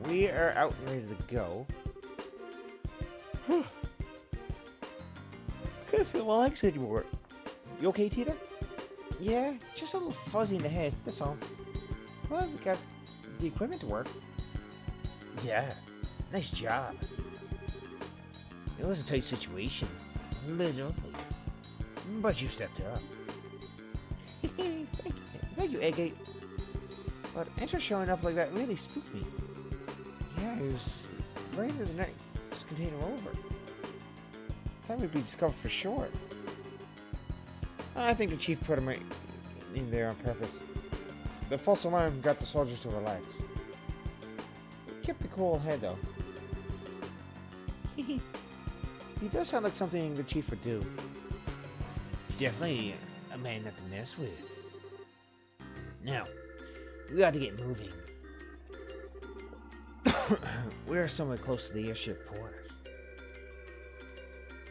we are out and ready to go. Can't feel my legs anymore. You okay, Tita? Yeah, just a little fuzzy in the head, that's all. Well, we got the equipment to work. Yeah, nice job. It was a tight situation. Literally. But you stepped up. Thank you, Agate. But Enter showing up like that really spooked me. Yeah, he was right into the next container over. Thought we'd be discovered for sure. I think the chief put him in there on purpose. The false alarm got the soldiers to relax. He kept a cool head, though. He does sound like something the chief would do. Definitely a man not to mess with. Now, we got to get moving. We're somewhere close to the airship port.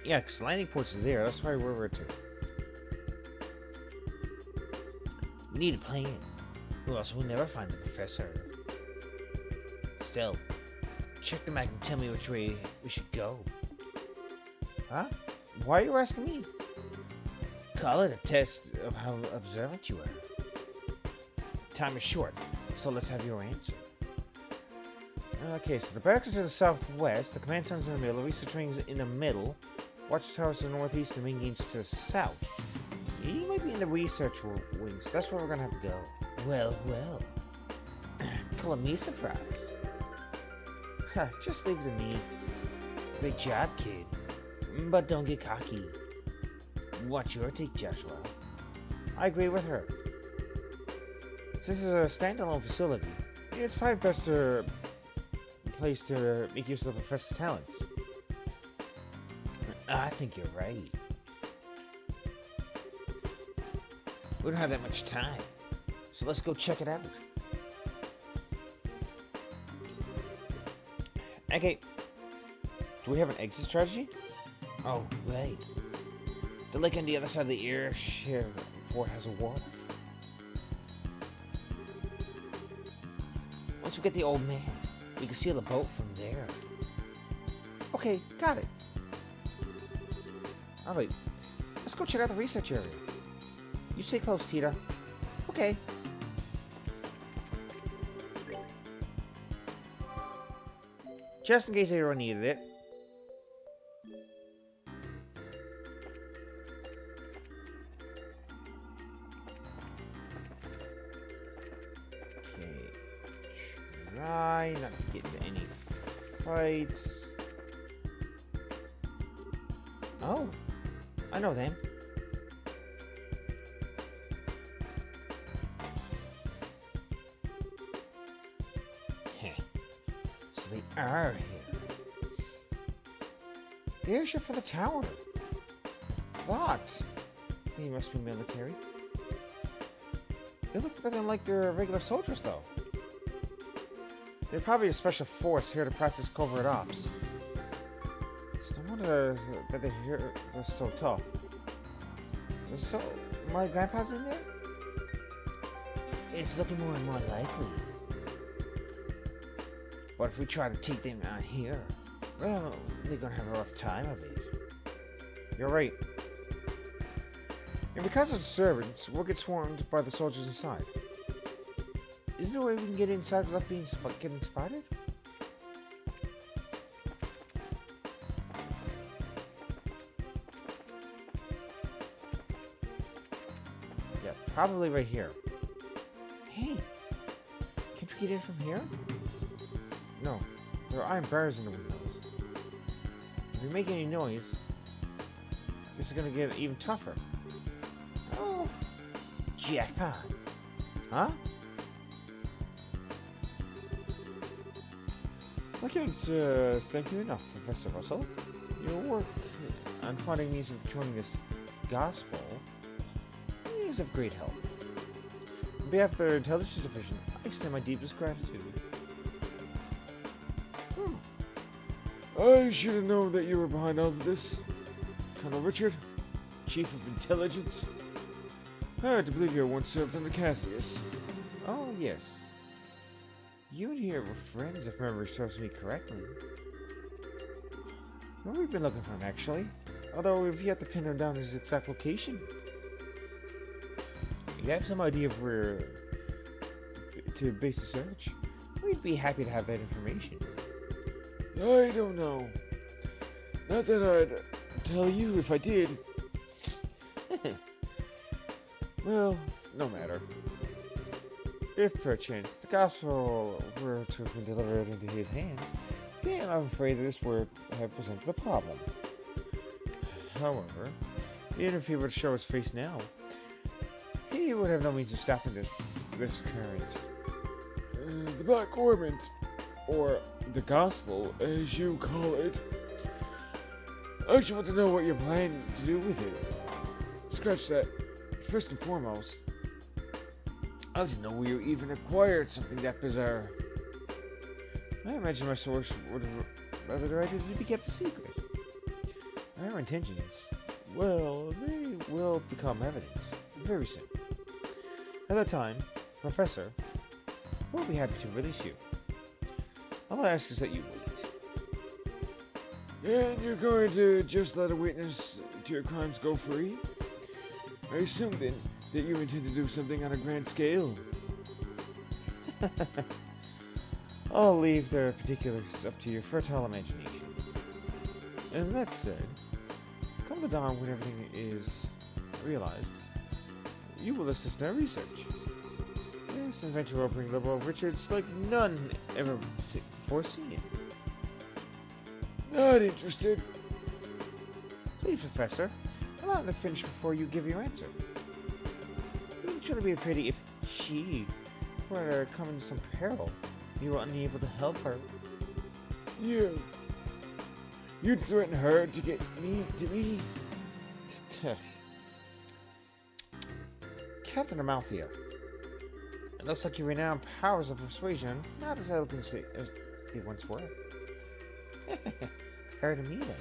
Yeah, because the landing ports are there. That's why we're to. We need a plan, or else we'll never find the professor. Still, check the map and tell me which way we should go. Huh? Why are you asking me? Call it a test of how observant you are. Time is short, so let's have your answer. Okay, so the barracks are to the southwest, the command center's in the middle, the research ring's in the middle, watchtowers to the northeast, and the main gate's to the south. You might be in the research wings. That's where we're gonna have to go. Well, well. Call me surprised. Ha, just leave it to me. Great job, kid. But don't get cocky. What's your take, Joshua? I agree with her. Since this is a standalone facility, it's probably best to place to make use of the professor's talents. I think you're right. We don't have that much time, so let's go check it out. Okay, do we have an exit strategy? Oh, right. The lake on the other side of the airship port has a water. Once we get the old man, we can seal the boat from there. Okay, got it. Alright, let's go check out the research area. You stay close, Tita. Okay. Just in case anyone needed it. Okay. Try not to get into any fights. Oh, I know them. So they are here. The airship for the tower. Thought they must be military. They look nothing like their regular soldiers, though. They're probably a special force here to practice covert ops. It's no wonder that they're so tough. So, my grandpa's in there? It's looking more and more likely. But if we try to take them out here, well, they're gonna have a rough time of it. You're right. And because of the servants, we'll get swarmed by the soldiers inside. Is there a way we can get inside without being getting spotted? Yeah, probably right here. Hey, can't we get in from here? No, there are iron bars in the windows. If we make any noise, this is gonna get even tougher. Oh, jackpot. Huh? I can't thank you enough, Professor Russell. Your work on finding means of joining this gospel is of great help. On behalf of the Intelligence Division, I extend my deepest gratitude. I should have known that you were behind all of this. Colonel Richard, Chief of Intelligence. I had to believe you once served under Cassius. Oh, yes. You and he were friends, if memory serves me correctly. Well, we've been looking for him, actually. Although we've yet to pin him down his exact location. You have some idea of where to base the search? We'd be happy to have that information. I don't know. Not that I'd tell you if I did. Well, no matter. If perchance the gospel were to have been delivered into his hands, then I'm afraid this would have presented a problem. However, even if he were to show his face now, he would have no means of stopping this current. The Black Ornament, or the Gospel, as you call it. I just want to know what you're planning to do with it. Scratch that. First and foremost, I didn't know you even acquired something that bizarre. I imagine my source would have rather directed it to be kept a secret. Our intentions, well, they will become evident very soon. At that time, Professor, we'll be happy to release you. All I ask is that you wait. And you're going to just let a witness to your crimes go free? I assume then that you intend to do something on a grand scale. I'll leave the particulars up to your fertile imagination. And that said, come the dawn when everything is realized, you will assist in our research. This adventure will bring the world Richards like none ever foreseen. Not interested. Please, Professor, allow me to finish before you give your answer. It would surely be a pity if she were to come into some peril. You were unable to help her. You'd threaten her to get me to me? Captain Amalthea, it looks like your renowned powers of persuasion not as elegant as they once were. Fair to me, then.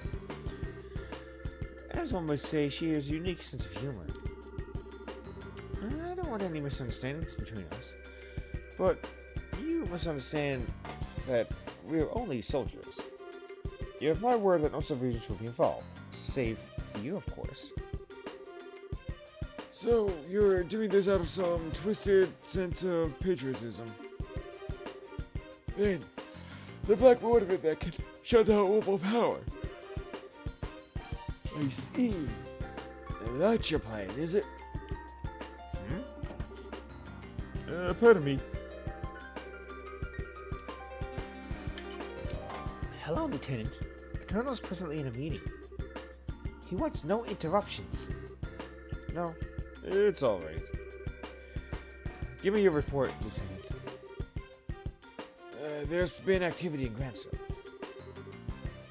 As one might say, she has a unique sense of humor. I don't want any misunderstandings between us, but you must understand that we're only soldiers. You have my word that no civilians will be involved, save for you, of course. So, you're doing this out of some twisted sense of patriotism. Then, the Black Ornament that can shut down Opal power. I see. That's your plan, is it? Pardon me. Hello, Lieutenant. The Colonel is presently in a meeting. He wants no interruptions. No, it's all right. Give me your report, Lieutenant. There's been activity in Grandson.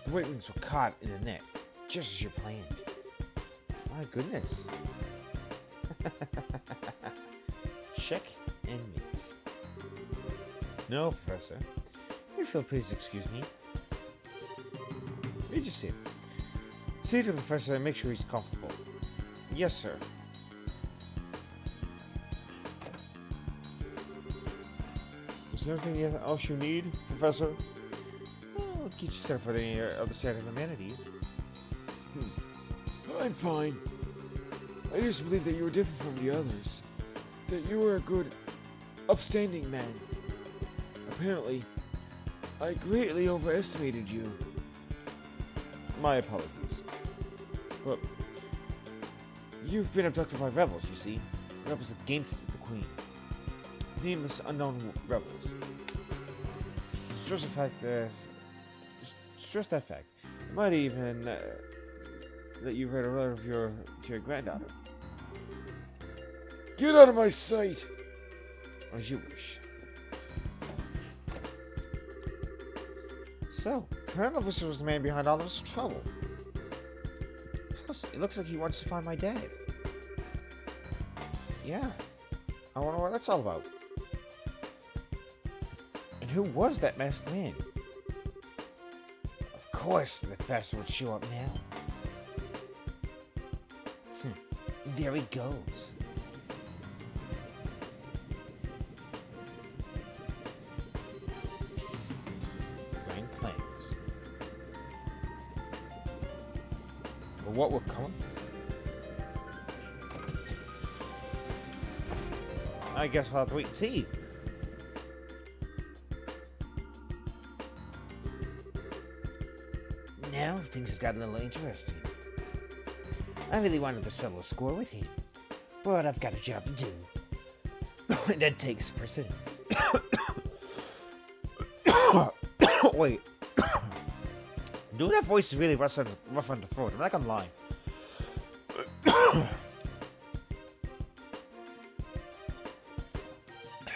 The Wigwings were caught in a net, just as you planned. My goodness. Check and mate. No, Professor. If you'll please excuse me. You just sit. See to the Professor and make sure he's comfortable. Yes, sir. Is there anything else you need, Professor? I'll get you set up for any other standard amenities. I'm fine. I used to believe that you were different from the others. That you were a good, upstanding man. Apparently, I greatly overestimated you. My apologies. But you've been abducted by rebels, you see. Rebels against the Queen. Nameless, unknown rebels. Stress that fact. It might even that you read a letter of to your granddaughter. Get out of my sight! As you wish. So, Colonel Visser was the man behind all of this trouble. Plus, it looks like he wants to find my dad. Yeah. I wonder what that's all about. And who was that masked man? Of course, that bastard would show up now. There he goes. For what we're coming? I guess we'll have to wait and see. Now things have gotten a little interesting. I really wanted to settle a score with him, but I've got a job to do. And that takes precedent. Wait. Doing that voice is really rough on the throat. I'm not gonna lie.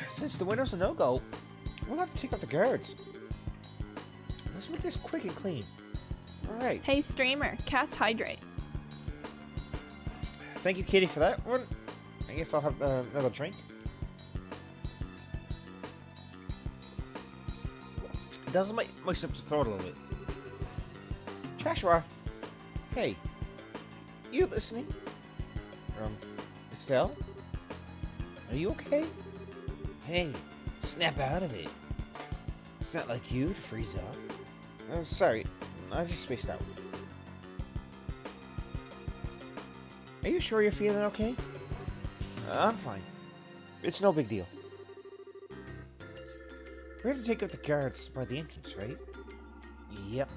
Since the window's a no-go, we'll have to take out the guards. Let's make this quick and clean. Alright. Hey, streamer, cast Hydrate. Thank you, Kitty, for that one. I guess I'll have another drink. It does moisten up the throat a little bit. Joshua, hey, you listening? Estelle? Are you okay? Hey, snap out of it. It's not like you to freeze up. Sorry, I just spaced out. Are you sure you're feeling okay? I'm fine. It's no big deal. We have to take out the guards by the entrance, right? Yep.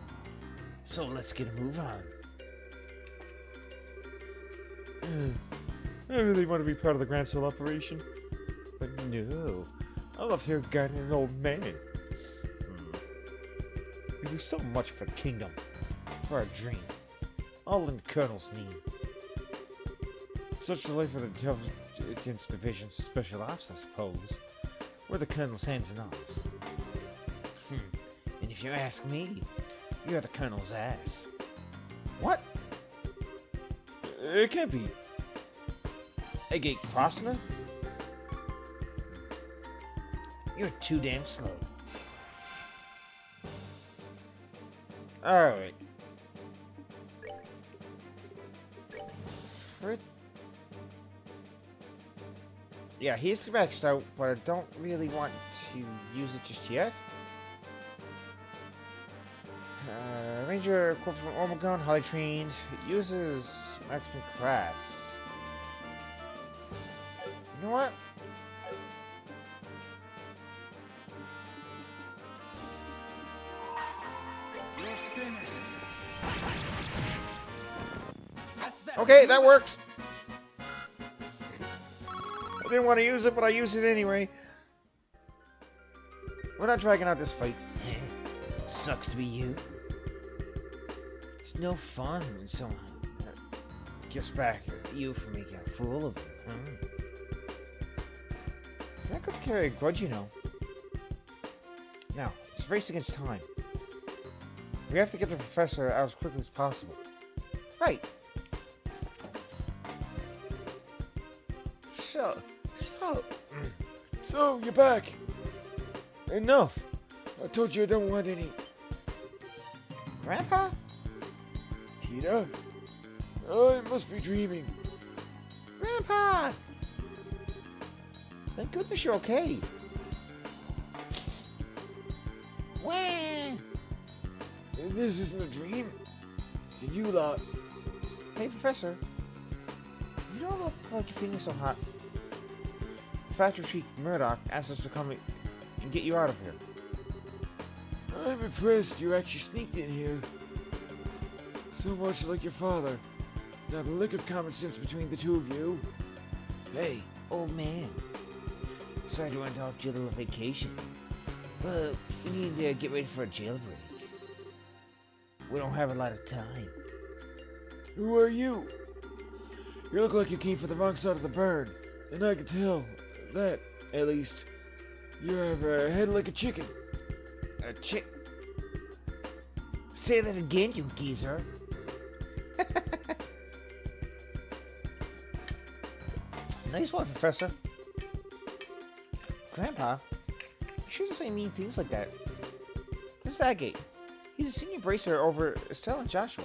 So let's get a move on. I really want to be part of the Grand Soul operation. But no. I love here guarding an old man. We do so much for the kingdom. For our dream. All in the Colonel's name. Such a life for the Intelligence Division's Special Ops, I suppose. We're the Colonel's hands and arms. And if you ask me, you're the Colonel's ass. What? It can't be. Agate Crossner? You're too damn slow. Alright. Yeah, here's the back start, but I don't really want to use it just yet. Ranger equipped from Ormagon, highly trained, uses marksman crafts. You know what? You're finished. Okay, that works. I didn't want to use it, but I used it anyway. We're not dragging out this fight. Sucks to be you. It's no fun when someone gives back at you for making a fool of him, huh? It's not good to carry a grudge, you know. Now, it's a race against time. We have to get the professor out as quickly as possible. Right. So, you're back. Enough. I told you I don't want any. Grandpa? Tita? I must be dreaming. Grandpa! Thank goodness you're okay. Wah! This isn't a dream. And you lot. Hey, Professor. You don't look like you're feeling so hot. The factory chief Murdoch asked us to come and get you out of here. I'm impressed you actually sneaked in here. So much like your father. Not a lick of common sense between the two of you. Hey, old man. Sorry to interrupt your little vacation, but we need to get ready for a jailbreak. We don't have a lot of time. Who are you? You look like you came from the wrong side of the burn. And I can tell that, at least. You have a head like a chicken. A chick. Say that again, you geezer. Nice one, Professor. Grandpa, you shouldn't say mean things like that. This is Agate. He's a senior bracer over Estelle and Joshua.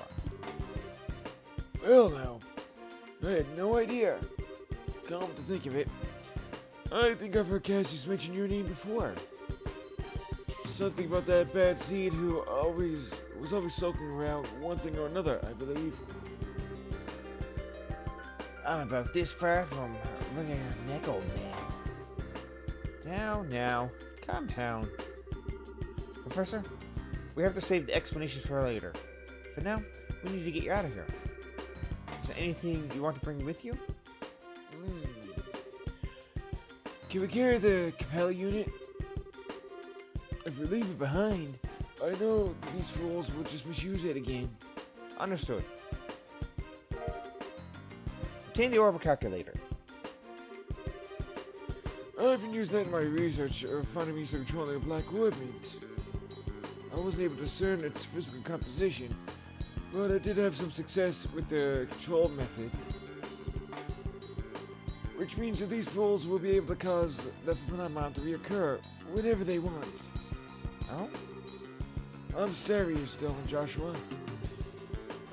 Well now, I had no idea. Come to think of it, I think I've heard Cassius mention your name before. Something about that bad seed who was always sulking around one thing or another, I believe. I'm about this far from wringing your neck, old man. Now, calm down. Professor, we have to save the explanations for later. For now, we need to get you out of here. Is there anything you want to bring with you? Can we carry the Capella unit? If we leave it behind, I know these fools will just misuse it again. Understood. Obtain the orbital calculator. I've been using that in my research, finding means of controlling a black orbit. I wasn't able to discern its physical composition, but I did have some success with the control method. Which means that these fools will be able to cause that phenomenon to reoccur whenever they want. Oh? I'm Starius, Delvin Joshua.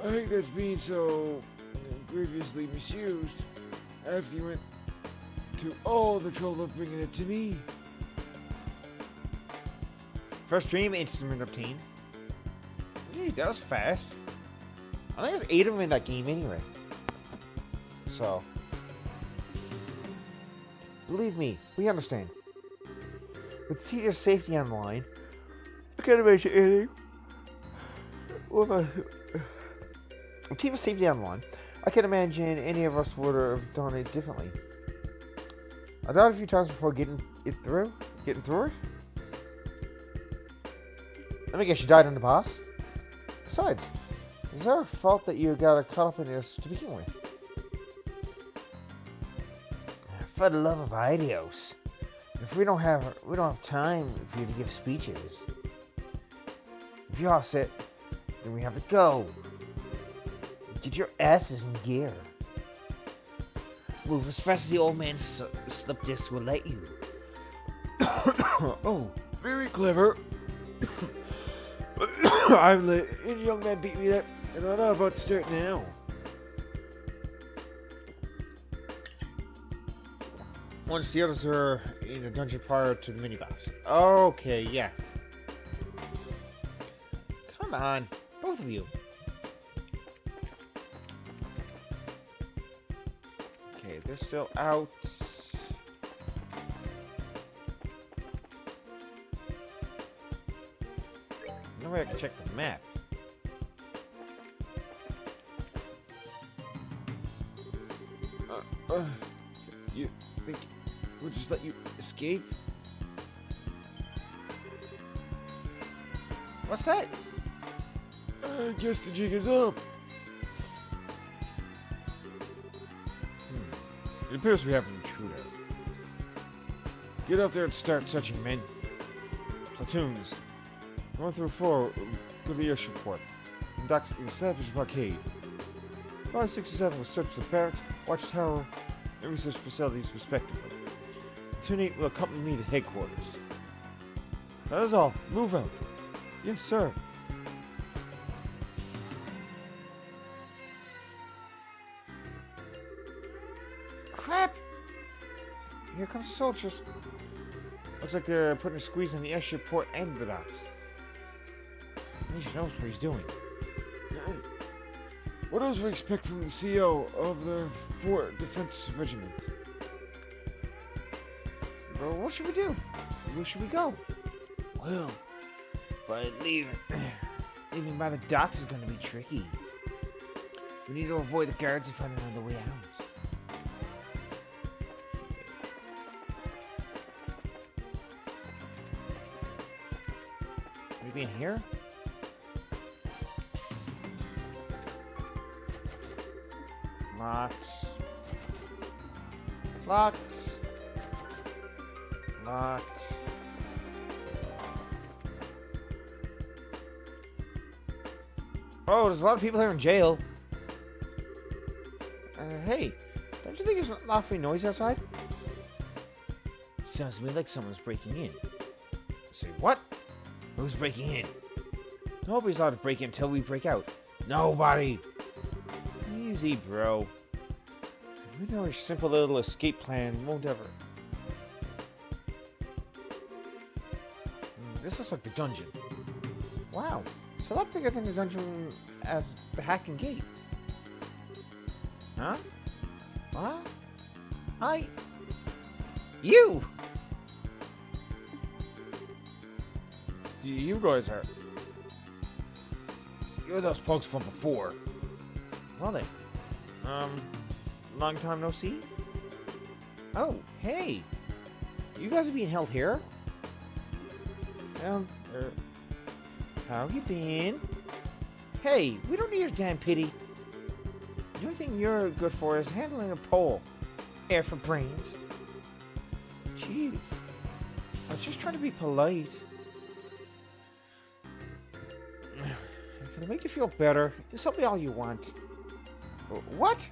I think that's being so grievously misused after you went to all the trouble of bringing it to me. First dream instrument obtained. Gee, that was fast. I think there's 8 of them in that game anyway. So. Believe me, we understand. With Tita's safety on the line, I can't imagine anything. With Tita's safety on the line, I can't imagine any of us would have done it differently. I died a few times before getting through it. I guess you died on the boss. Besides, is there a fault that you got caught up in this to begin with? For the love of Idios, if we don't have time for you to give speeches. If you're all set, then we have to go. Get your asses in gear. Move as fast as the old man's slip disc will let you. Oh, very clever. I'm late. Any young man beat me there, and I'm not about to start now. Once the others are in a dungeon prior to the mini-boss. Okay, yeah. Come on, both of you. Okay, they're still out. No way I can check the map. You think we'll just let you escape? What's that? I guess the jig is up. It appears we have an intruder. Get out there and start searching, men. Platoons. 1 through 4, go to the airship port. Conduct establish a blockade. 5, 6, and 7 will search the barracks, watchtower, and research facilities respectively. Platoon 8 will accompany me to headquarters. That is all. Move out. Yes, sir. Crap! Here comes soldiers. Looks like they're putting a squeeze on the airship port and the docks. He knows what he's doing. What else do we expect from the CEO of the 4th Defense Regiment? Well, what should we do? Where should we go? Well, but leaving by the docks is going to be tricky. We need to avoid the guards and find another way out. Maybe in here? Locks. Locks. Locks. Oh, there's a lot of people here in jail. Hey, don't you think there's an awfully noise outside? Sounds to me like someone's breaking in. Say what? Who's breaking in? Nobody's allowed to break in until we break out. Nobody! Easy, bro. We know your simple little escape plan won't ever. This looks like the dungeon. Wow, it's a lot bigger than the dungeon at the Hacking Gate. Huh? What? I... You! You guys are... You're those punks from before. Well then. Long time no see? Oh, hey! You guys are being held here? How have you been? Hey, we don't need your damn pity. The only thing you're good for is handling a pole. Air for brains. Jeez. I was just trying to be polite. If it'll make you feel better, just help me all you want. What?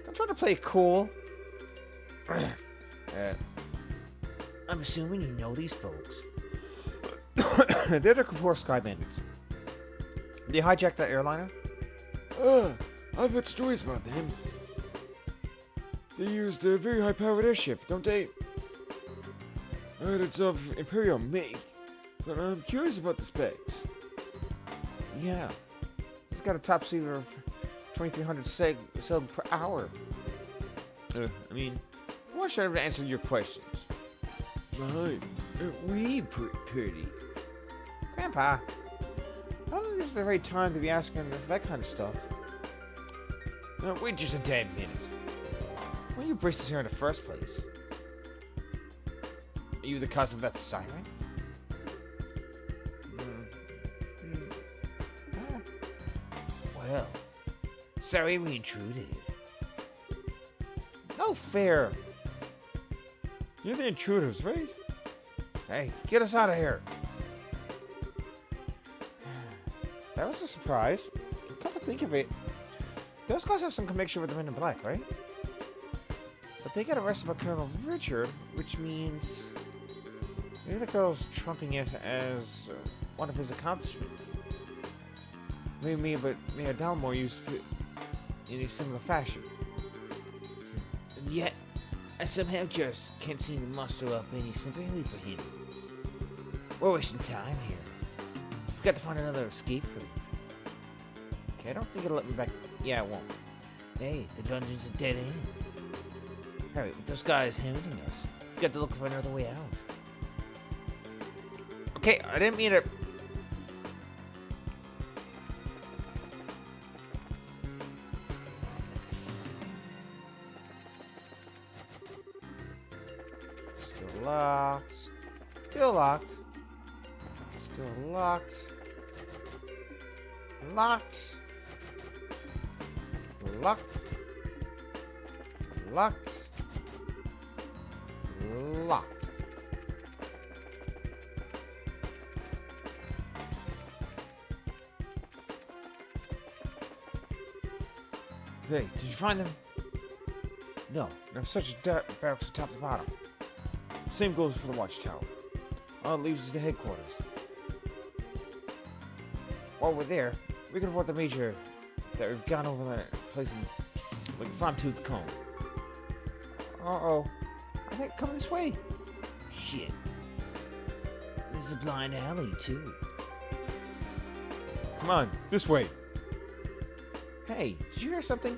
Don't try to play it cool. I'm assuming you know these folks. They're the Kapoor Sky Bandits. They hijacked that airliner? I've heard stories about them. They used a very high-powered airship, don't they? I heard it's of Imperial make, but I'm curious about the specs. Yeah. It's got a top speed of 2,300 seg per hour. I mean, why should I have answered your questions? Right. We pretty. Grandpa, I don't think this is the right time to be asking for that kind of stuff. Now, wait just a damn minute. When you braced us here in the first place? Are you the cause of that siren? Well, sorry we intruded. No fair. You're the intruders, right? Hey, get us out of here. That was a surprise. Come to think of it, those guys have some connection with the Men in Black, right? But they got arrested by Colonel Richard, which means maybe the girl's trumping it as one of his accomplishments. Maybe Dalmore used to in a similar fashion. And yet, I somehow just can't seem to muster up any sympathy for him. We're wasting time here. We've got to find another escape route. Okay, I don't think it'll let me back. Yeah, it won't. Hey, the dungeon's a dead end. Alright, with those guys hounding us, we've got to look for another way out. Okay, I didn't mean to... Still locked. Still locked. Still locked. Locked. Locked. Locked. Locked. Hey, did you find them? No, there's such a dark barracks top to bottom. Same goes for the watchtower. All it leaves is the headquarters. While we're there, we can report the major that we've gone over that place in, like, fine-tooth comb. Uh-oh. I think come this way. Shit. This is a blind alley, too. Come on, this way. Hey, did you hear something?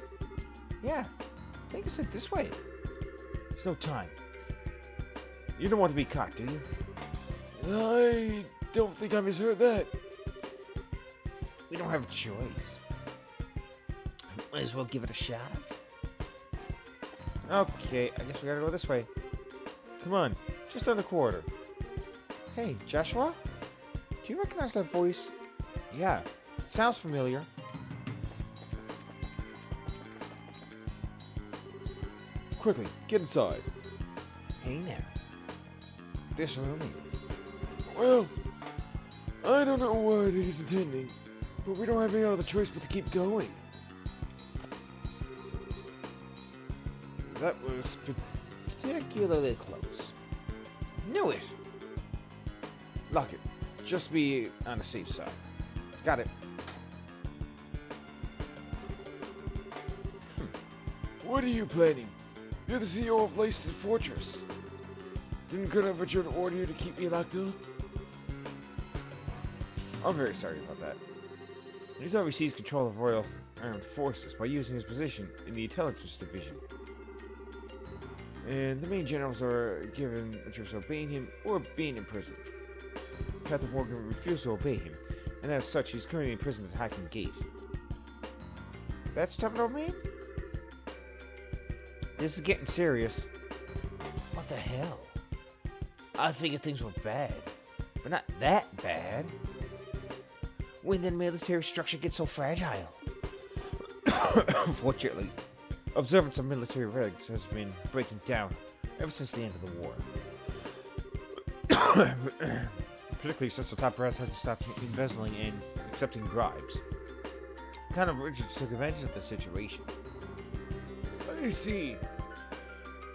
Yeah, I think I said this way. There's no time. You don't want to be caught, do you? I don't think I misheard that. We don't have a choice. Might as well give it a shot. Okay, I guess we gotta go this way. Come on, just on the quarter. Hey, Joshua? Do you recognize that voice? Yeah, it sounds familiar. Quickly, get inside. Hey now. This room is. Well, I don't know what he's intending, but we don't have any other choice but to keep going. That was particularly close. Knew it. Lock it. Just be on the safe side. Got it. What are you planning? You're the CEO of Leiston Fortress. Didn't Colonel Richard order you to keep me locked up? I'm very sorry about that. He's oversees control of Royal armed forces by using his position in the intelligence division. And the main generals are given a choice of obeying him or being imprisoned. Captain Morgan refused to obey him, and as such, he's currently imprisoned at Agate. That's Terminal Man? This is getting serious. What the hell? I figured things were bad, but not that bad. When did military structure get so fragile? Unfortunately, observance of military regs has been breaking down ever since the end of the war. Particularly since the top brass hasn't stopped embezzling and accepting bribes. Kind of Richards took advantage of the situation. I see.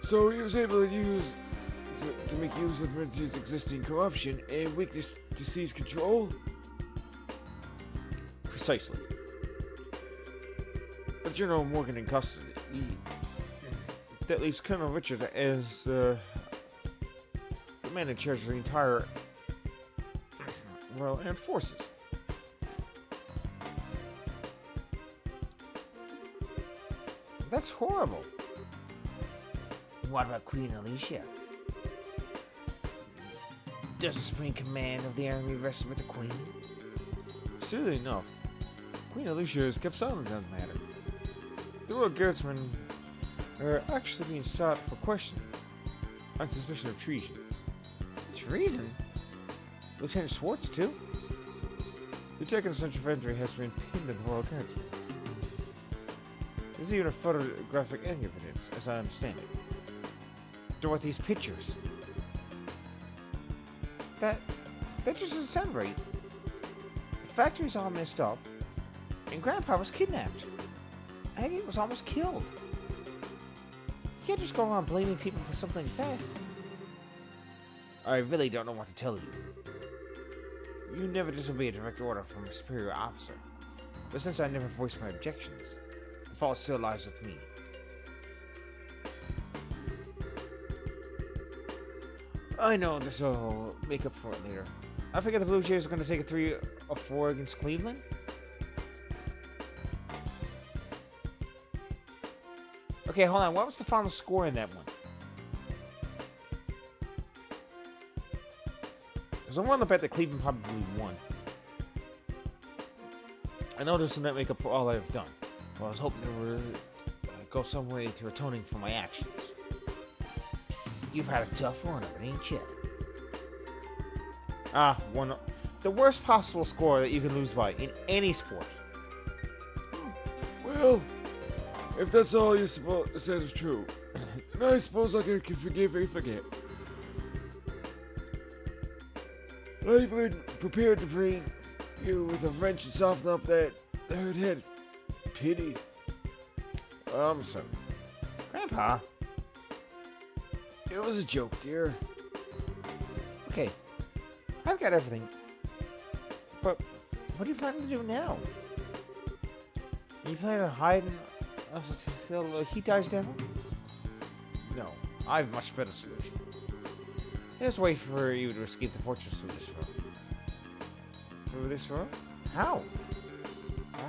So he was able to make use of the military's existing corruption and weakness to seize control? Precisely. With General Morgan in custody, that leaves Colonel Richards as the man in charge of the entire Royal Armed Forces. That's horrible. What about Queen Alicia? Does the supreme command of the army rest with the Queen? Strangely enough, Queen Alicia has kept silent on the matter. The Royal Guardsmen are actually being sought for questioning on suspicion of treason. Treason? Lieutenant Schwartz, too? Lieutenant Central Infantry has been pinned in the Royal Guardsmen. There's even a photographic evidence, as I understand it. Dorothy's pictures. That just doesn't sound right. The factory's all messed up, and Grandpa was kidnapped. Agate was almost killed. You can't just go around blaming people for something like that. I really don't know what to tell you. You never disobey a direct order from a superior officer. But since I never voiced my objections, the fault still lies with me. I know this will make up for it later. I figured the Blue Jays are going to take a 3-4 against Cleveland. Okay, hold on. What was the final score in that one? Because I'm willing to bet that Cleveland probably won. I know this will not make up for all I've done. Well, I was hoping it would go some way to atoning for my actions. You've had a tough run of it, ain't you? One. The worst possible score that you can lose by in any sport. Well, if that's all you said is true, then I suppose I can forgive and forget. I've been prepared to bring you with a wrench and soften up that hurt head. Pity. I'm sorry. Grandpa? It was a joke, dear. Okay. I've got everything. But what do you plan to do now? You plan to hide until he dies down? No. I have a much better solution. There's a way for you to escape the fortress through this room. Through this room? How?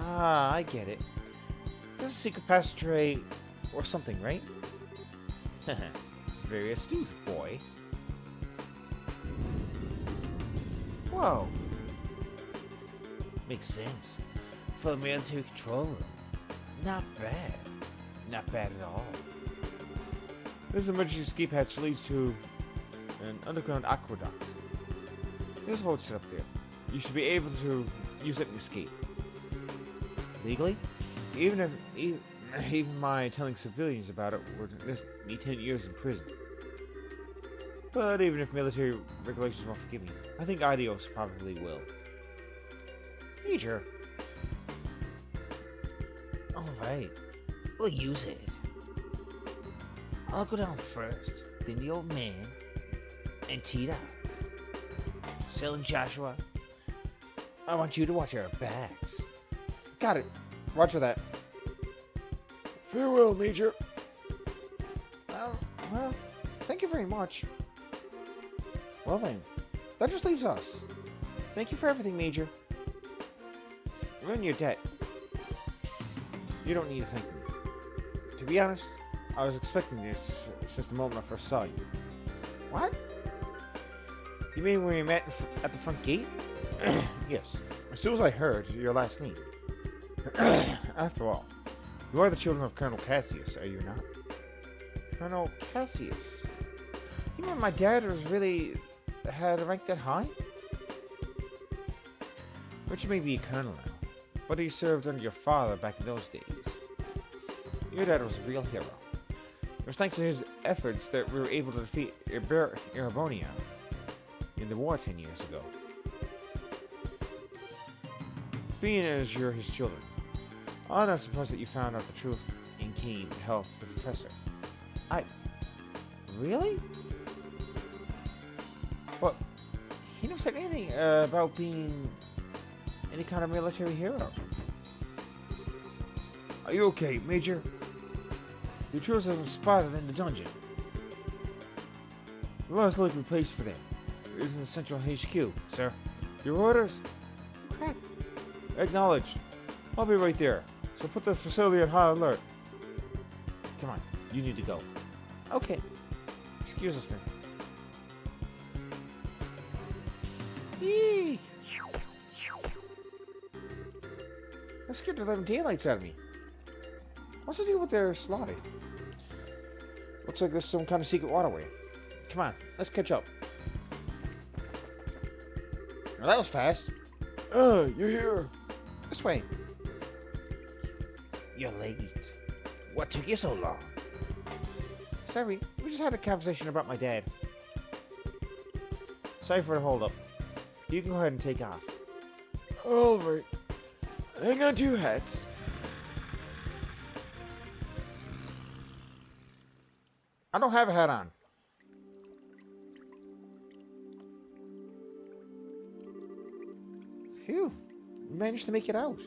Ah, I get it. There's a secret passageway or something, right? Very astute, boy. Whoa. Makes sense. For the military control room. Not bad. Not bad at all. This emergency escape hatch leads to an underground aqueduct. There's a boat set up there. You should be able to use it and escape. Legally? Even my telling civilians about it would list me 10 years in prison. But even if military regulations won't forgive me, I think Idios probably will. Major. Alright. We'll use it. I'll go down first, then the old man, and Tita. Sil and Joshua, I want you to watch our backs. Got it. Roger that. Farewell, Major. Well, thank you very much. Well then, that just leaves us. Thank you for everything, Major. We're in your debt. You don't need to thank me. To be honest, I was expecting this since the moment I first saw you. What? You mean when we met at the front gate? Yes. As soon as I heard your last name. After all, you are the children of Colonel Cassius, are you not? Colonel Cassius? You mean my dad had a rank that high? But you may be a colonel now, but he served under your father back in those days. Your dad was a real hero. It was thanks to his efforts that we were able to defeat Erebonia in the war 10 years ago. Being as you're his children, I'm not surprised that you found out the truth and came to help the professor. Really? But he never said anything about being any kind of military hero. Are you okay, Major? The intruders have been spotted in the dungeon. The last likely place for them is in the central HQ, sir. Your orders? Crap. Acknowledged. I'll be right there. So put the facility on high alert. Come on, you need to go. Okay. Excuse us then. Yee! That scared the living daylights out of me. What's the deal with their slide? Looks like there's some kind of secret waterway. Come on, let's catch up. Well, that was fast. You're here. This way. You're late. What took you so long? Sorry, we just had a conversation about my dad. Sorry for the hold-up. You can go ahead and take off. Alright. Hang on to your hats. I don't have a hat on. Phew. We managed to make it out.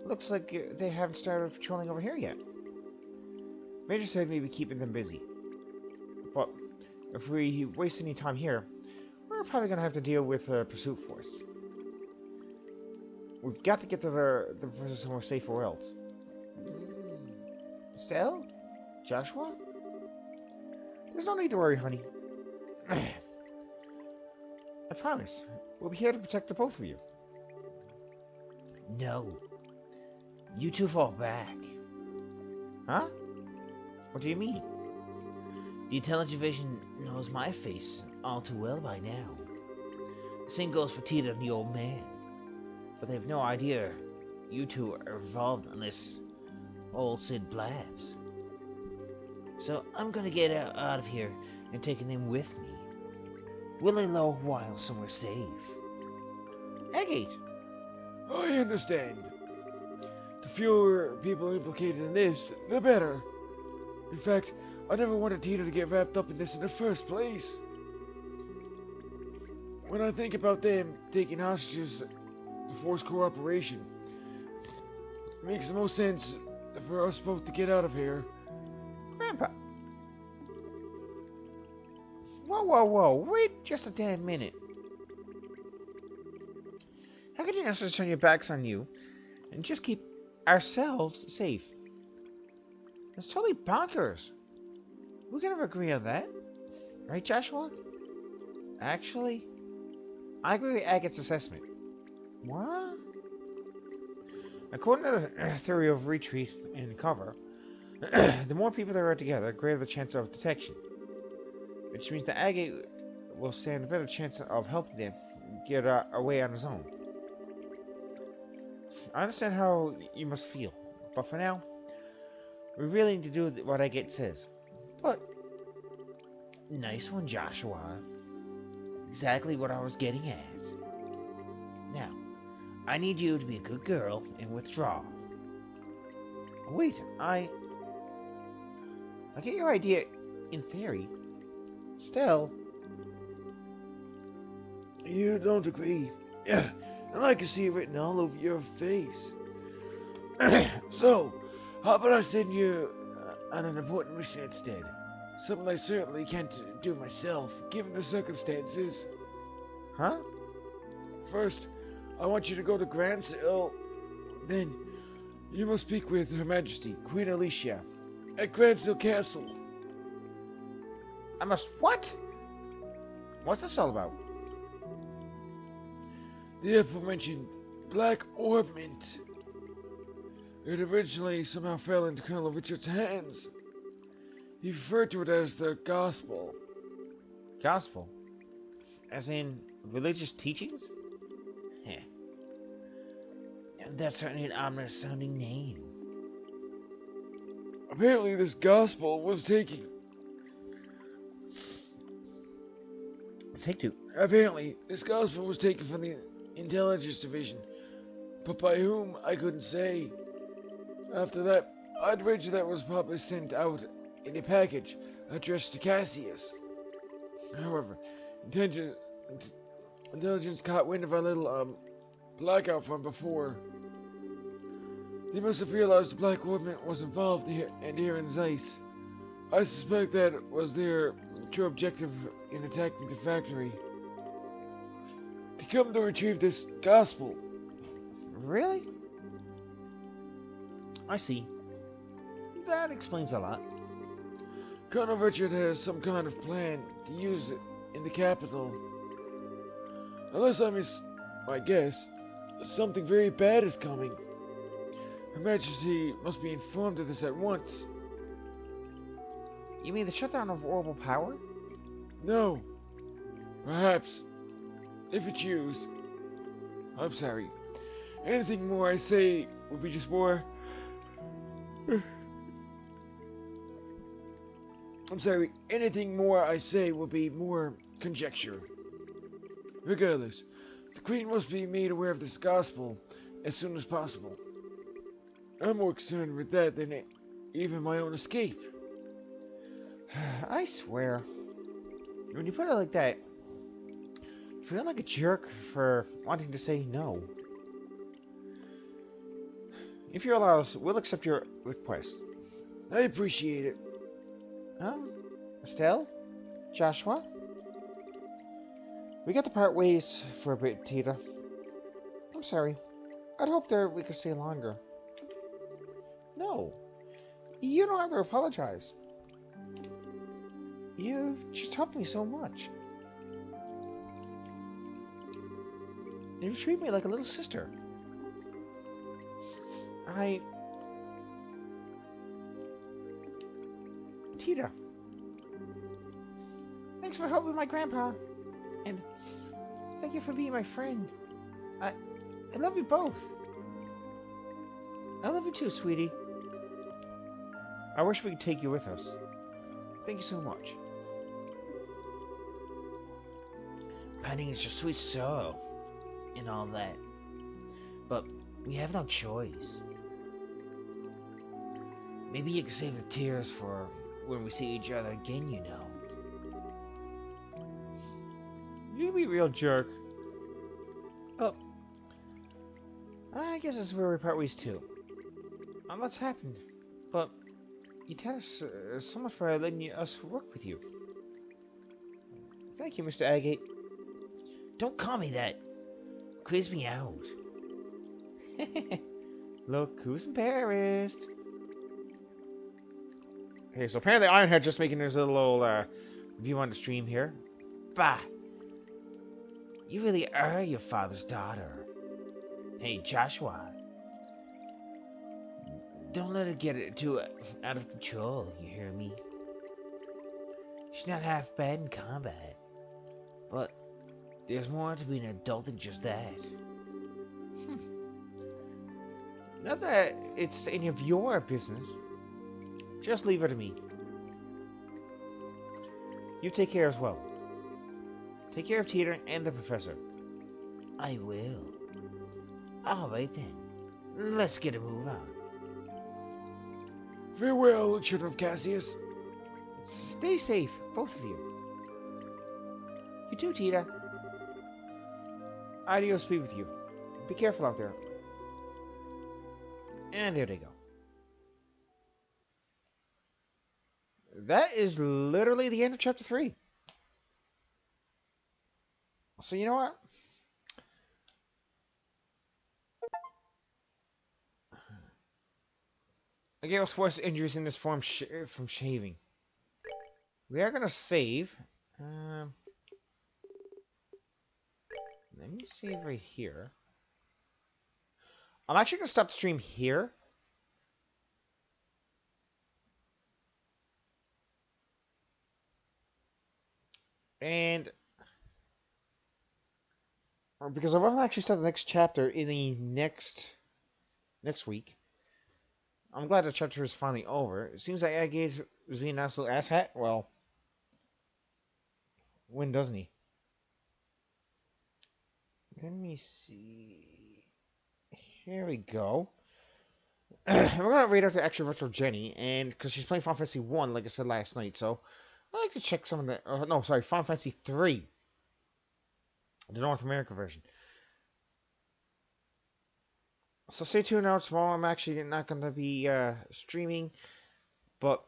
Looks like they haven't started patrolling over here yet. Major said maybe keeping them busy. But if we waste any time here, we're probably going to have to deal with a pursuit force. We've got to get to the professor somewhere safe or else. Estelle? Joshua? There's no need to worry, honey. I promise. We'll be here to protect the both of you. No. You two fall back. Huh? What do you mean? The intelligence division knows my face all too well by now. The same goes for Tita and the old man. But they have no idea you two are involved unless old Sid blabs. So I'm gonna get out of here and taking them with me. We'll lay low a while somewhere safe. Agate! I understand. The fewer people implicated in this, the better. In fact, I never wanted Tita to get wrapped up in this in the first place. When I think about them taking hostages to force cooperation, it makes the most sense for us both to get out of here. Grandpa! Whoa, wait just a damn minute. How can you ask us to turn your backs on you and just keep ourselves safe? That's totally bonkers. We can never agree on that. Right, Joshua? Actually, I agree with Agate's assessment. What? According to the theory of retreat and cover, the more people there are together, the greater the chance of detection. Which means that Agate will stand a better chance of helping them get away on his own. I understand how you must feel, but for now, we really need to do what Agate says. But, nice one, Joshua. Exactly what I was getting at. Now, I need you to be a good girl and withdraw. Wait, I get your idea in theory. Still, You don't agree. Yeah, and I can see it written all over your face. So, how about I send you on an important mission instead? Something I certainly can't do myself, given the circumstances. huh? First, I want you to go to Grand Hill. Then, You must speak with Her Majesty, Queen Alicia, at Gransdale Castle. I must what? What's this all about? The aforementioned Black Orb Mint. It originally somehow fell into Colonel Richard's hands. He referred to it as the Gospel. Gospel? As in religious teachings? Heh. And that's certainly an ominous sounding name. Apparently this Gospel was taken... Take two. Apparently, this Gospel was taken from the Intelligence Division. But by whom, I couldn't say. After that, I'd wager that was probably sent out in a package addressed to Cassius. However, Intelligence caught wind of our little, blackout from before. They must have realized the Black Ornament was involved here in Zeiss. I suspect that was their true objective in attacking the factory. To come to retrieve this Gospel. Really? I see. That explains a lot. Colonel Richard has some kind of plan to use it in the capital. Unless I miss my guess, something very bad is coming. Her Majesty must be informed of this at once. You mean the shutdown of orbital power? No. Perhaps. If you choose. I'm sorry. Anything more I say would be just more... I'm sorry. Anything more I say will be more conjecture. Regardless, the Queen must be made aware of this Gospel as soon as possible. I'm more concerned with that than even my own escape. I swear. When you put it like that, I feel like a jerk for wanting to say no. If you allow us, we'll accept your request. I appreciate it. Estelle? Joshua? We got to part ways for a bit, Tita. I'm sorry. I'd hoped that we could stay longer. No. You don't have to apologize. You've just helped me so much. You treat me like a little sister. Tita. Thanks for helping my grandpa. And thank you for being my friend. I love you both. I love you too, sweetie. I wish we could take you with us. Thank you so much. Padding is your sweet soul and all that. But we have no choice. Maybe you can save the tears for when we see each other again, you know. You be a real jerk. Oh. I guess that's where we part ways too. Lots happened. But you tell us so much for letting us work with you. Thank you, Mr. Agate. Don't call me that. Quiz me out. Look who's embarrassed. Okay, so apparently Ironhead just making his little review on the stream here. Bah! You really are your father's daughter. Hey, Joshua. Don't let her get it too out of control, you hear me? She's not half bad in combat. But there's more to being an adult than just that. Not that it's any of your business. Just leave her to me. You take care as well. Take care of Tita and the Professor. I will. Alright then. Let's get a move on. Farewell, children of Cassius. Stay safe, both of you. You too, Tita. Adios be with you. Be careful out there. And there they go. That is literally the end of chapter 3. So you know what? Agate was forced injuries in this form from shaving. We are gonna save. Let me save right here. I'm actually gonna stop the stream here. And because I will actually start the next chapter in the next week. I'm glad the chapter is finally over. It seems like Agate was being an absolute asshat. Well, when doesn't he? Let me see. Here we go. We're gonna read out the extra virtual Jenny, and because she's playing Final Fantasy 1, like I said last night, so I'd like to check some of the. No, sorry, Final Fantasy 3, the North America version. So stay tuned out tomorrow. I'm actually not gonna be streaming, but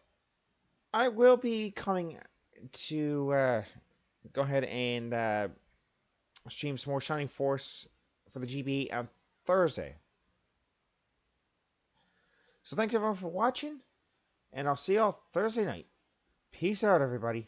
I will be coming to go ahead and stream some more Shining Force for the GB on Thursday. So thanks everyone for watching, and I'll see y'all Thursday night. Peace out, everybody.